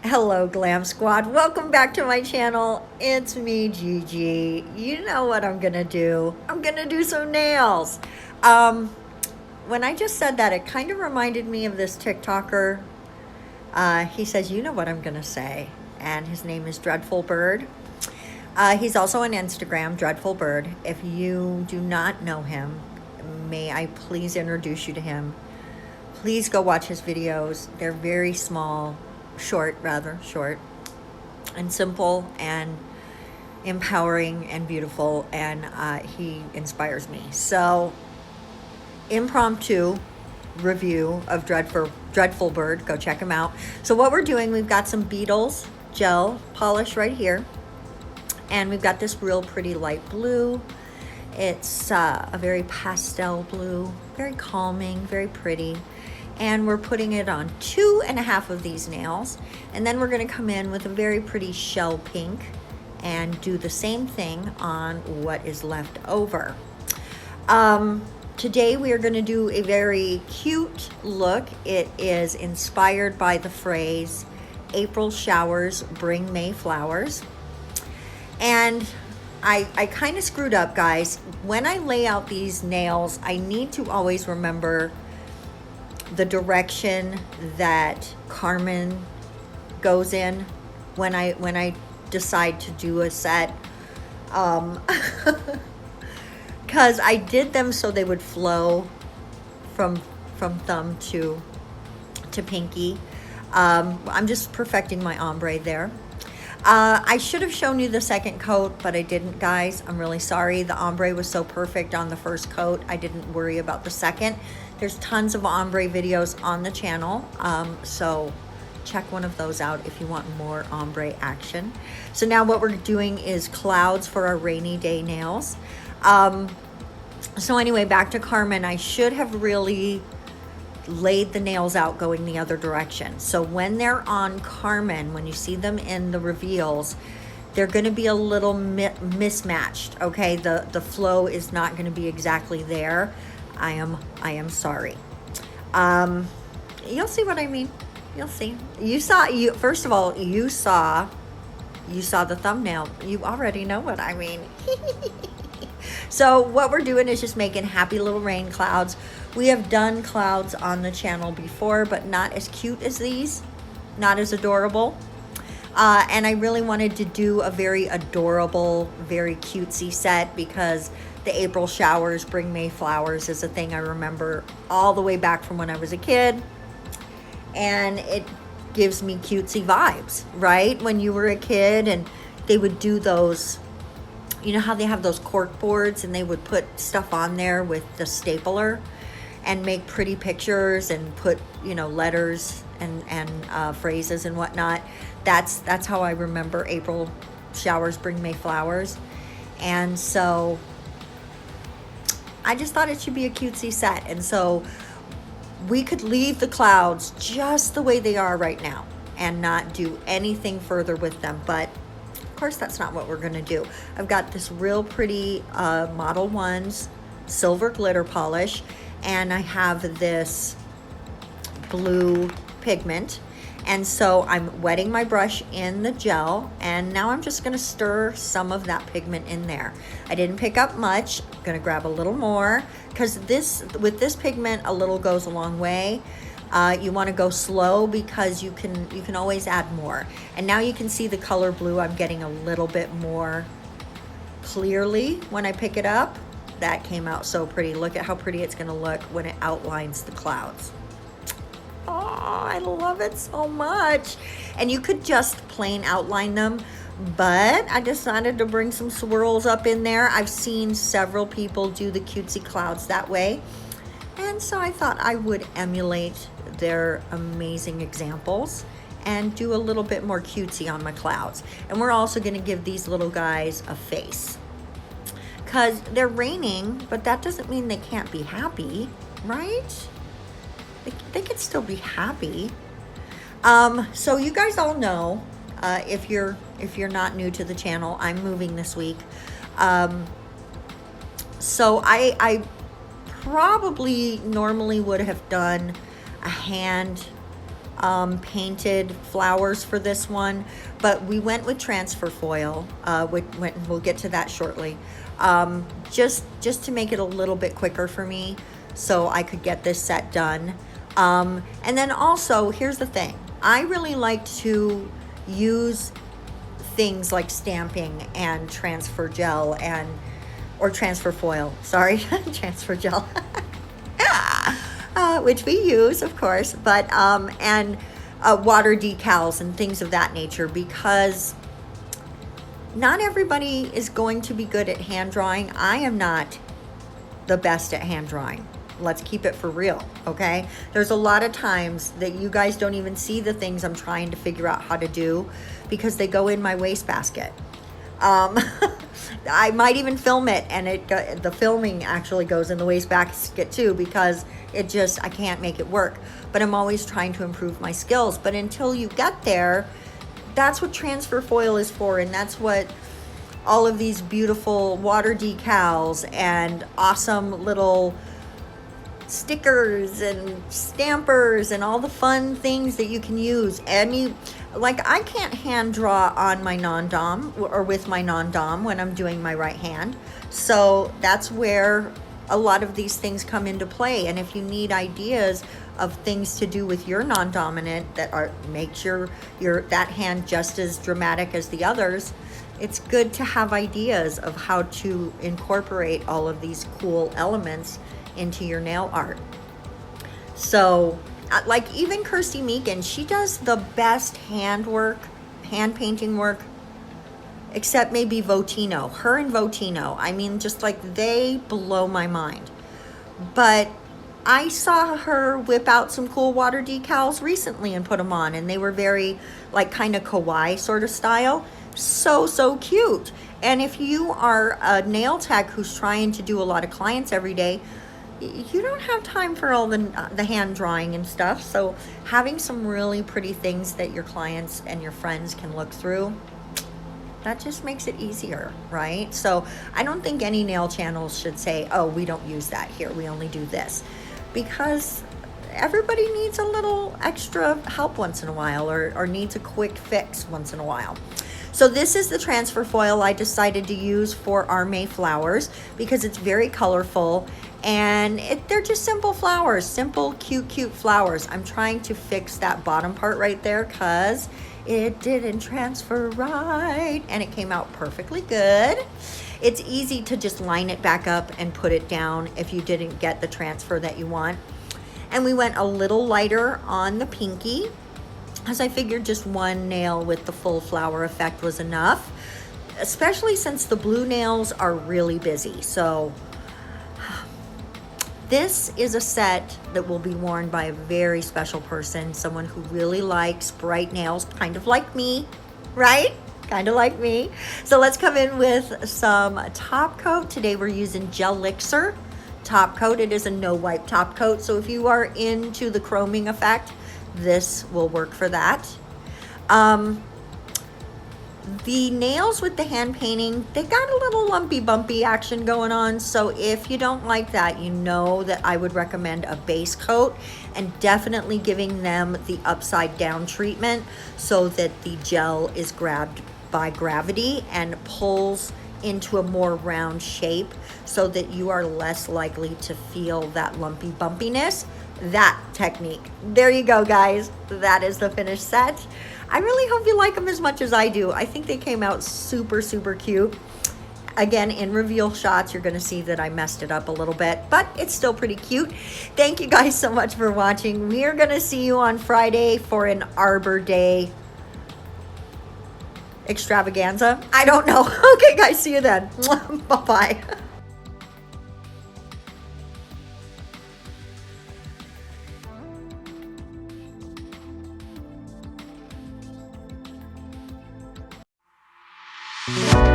Hello Glam Squad, welcome back to my channel. It's me, Gigi. You know what I'm gonna do. I'm gonna do some nails. When I just said that, it kind of reminded me of this TikToker. He says, you know what I'm gonna say. And his name is Dreadful Bird. He's also on Instagram, Dreadful Bird. If you do not know him, may I please introduce you to him. Please go watch his videos. They're very small, short, and simple and empowering and beautiful, and he inspires me. So, impromptu review of Dreadful Bird. Go check him out. So what we're doing, we've got some Beetles gel polish right here, and we've got this real pretty light blue. It's a very pastel blue, very calming, very pretty. And we're putting it on 2.5 of these nails. And then we're gonna come in with a very pretty shell pink and do the same thing on what is left over. Today we are gonna do a very cute look. It is inspired by the phrase, April showers bring May flowers. And I kind of screwed up, guys. When I lay out these nails, I need to always remember the direction that Carmen goes in when I decide to do a set, because I did them so they would flow from thumb to pinky. I'm just perfecting my ombre there. I should have shown you the second coat, but I didn't, guys. I'm really sorry. The ombre was so perfect on the first coat, I didn't worry about the second. There's tons of ombre videos on the channel, so check one of those out if you want more ombre action. So now what we're doing is clouds for our rainy day nails. So anyway, back to Carmen. I should have really laid the nails out going the other direction. So when they're on Carmen, when you see them in the reveals, they're going to be a little mismatched. Okay, the flow is not going to be exactly there. I am sorry. You'll see what I mean. You'll see. First of all, you saw the thumbnail. You already know what I mean. So what we're doing is just making happy little rain clouds. We have done clouds on the channel before, but not as cute as these, not as adorable. And I really wanted to do a very adorable, very cutesy set, because the April showers bring May flowers is a thing I remember all the way back from when I was a kid. And it gives me cutesy vibes, right? When you were a kid and they would do those, you know how they have those cork boards and they would put stuff on there with the stapler and make pretty pictures and put, you know, letters and phrases and whatnot. That's how I remember April showers bring May flowers. And so I just thought it should be a cutesy set. And so we could leave the clouds just the way they are right now and not do anything further with them. But of course, that's not what we're gonna do. I've got this real pretty Modelone silver glitter polish, and I have this blue pigment. And so I'm wetting my brush in the gel, and now I'm just gonna stir some of that pigment in there. I didn't pick up much. I'm gonna grab a little more, because with this pigment, a little goes a long way. You wanna go slow because you can always add more. And now you can see the color blue. I'm getting a little bit more clearly when I pick it up. That came out so pretty. Look at how pretty it's gonna look when it outlines the clouds. Oh, I love it so much. And you could just plain outline them, but I decided to bring some swirls up in there. I've seen several people do the cutesy clouds that way, and so I thought I would emulate their amazing examples and do a little bit more cutesy on my clouds. And we're also going to give these little guys a face, because they're raining, but that doesn't mean they can't be happy, right? They could still be happy. So you guys all know, if you're not new to the channel, I'm moving this week. So I probably normally would have done a hand painted flowers for this one, but we went with transfer foil. We'll get to that shortly. Just to make it a little bit quicker for me, so I could get this set done. And then also, here's the thing. I really like to use things like stamping and transfer gel or transfer foil, sorry, transfer gel, which we use, of course, but, and water decals and things of that nature, because not everybody is going to be good at hand drawing. I am not the best at hand drawing. Let's keep it for real, okay? There's a lot of times that you guys don't even see the things I'm trying to figure out how to do because they go in my wastebasket. I might even film it, and the filming actually goes in the wastebasket too, because I can't make it work. But I'm always trying to improve my skills. But until you get there, that's what transfer foil is for, and that's what all of these beautiful water decals and awesome little stickers and stampers and all the fun things that you can use. Like, I can't hand draw on my non-dom or with my non-dom when I'm doing my right hand. So that's where a lot of these things come into play. And if you need ideas of things to do with your non-dominant that makes your that hand just as dramatic as the others, it's good to have ideas of how to incorporate all of these cool elements into your nail art. So like even Kirsty Meakin, she does the best hand painting work, except maybe Votino. Her and Votino, I mean, just like, they blow my mind. But I saw her whip out some cool water decals recently and put them on, and they were very like kind of kawaii sort of style. So cute. And if you are a nail tech who's trying to do a lot of clients every day, you don't have time for all the hand drawing and stuff. So having some really pretty things that your clients and your friends can look through, that just makes it easier, right? So I don't think any nail channels should say, oh, we don't use that here, we only do this, because everybody needs a little extra help once in a while, or needs a quick fix once in a while. So this is the transfer foil I decided to use for our Mayflowers because it's very colorful, and they're just simple flowers, simple, cute flowers. I'm trying to fix that bottom part right there because it didn't transfer right, and it came out perfectly good. It's easy to just line it back up and put it down if you didn't get the transfer that you want. And we went a little lighter on the pinky, as I figured just one nail with the full flower effect was enough, especially since the blue nails are really busy. So this is a set that will be worn by a very special person, someone who really likes bright nails, kind of like me, right? Kind of like me. So let's come in with some top coat. Today we're using Gelixir top coat. It is a no wipe top coat, so if you are into the chroming effect, this will work for that. The nails with the hand painting, they got a little lumpy bumpy action going on, so if you don't like that, you know that I would recommend a base coat, and definitely giving them the upside down treatment so that the gel is grabbed by gravity and pulls into a more round shape so that you are less likely to feel that lumpy bumpiness. That technique. There you go, guys. That is the finished set. I really hope you like them as much as I do. I think they came out super cute. Again, in reveal shots, you're going to see that I messed it up a little bit, but it's still pretty cute. Thank you guys so much for watching. We are going to see you on Friday for an Arbor Day extravaganza. I don't know. Okay, guys, see you then. Bye-bye. Bye.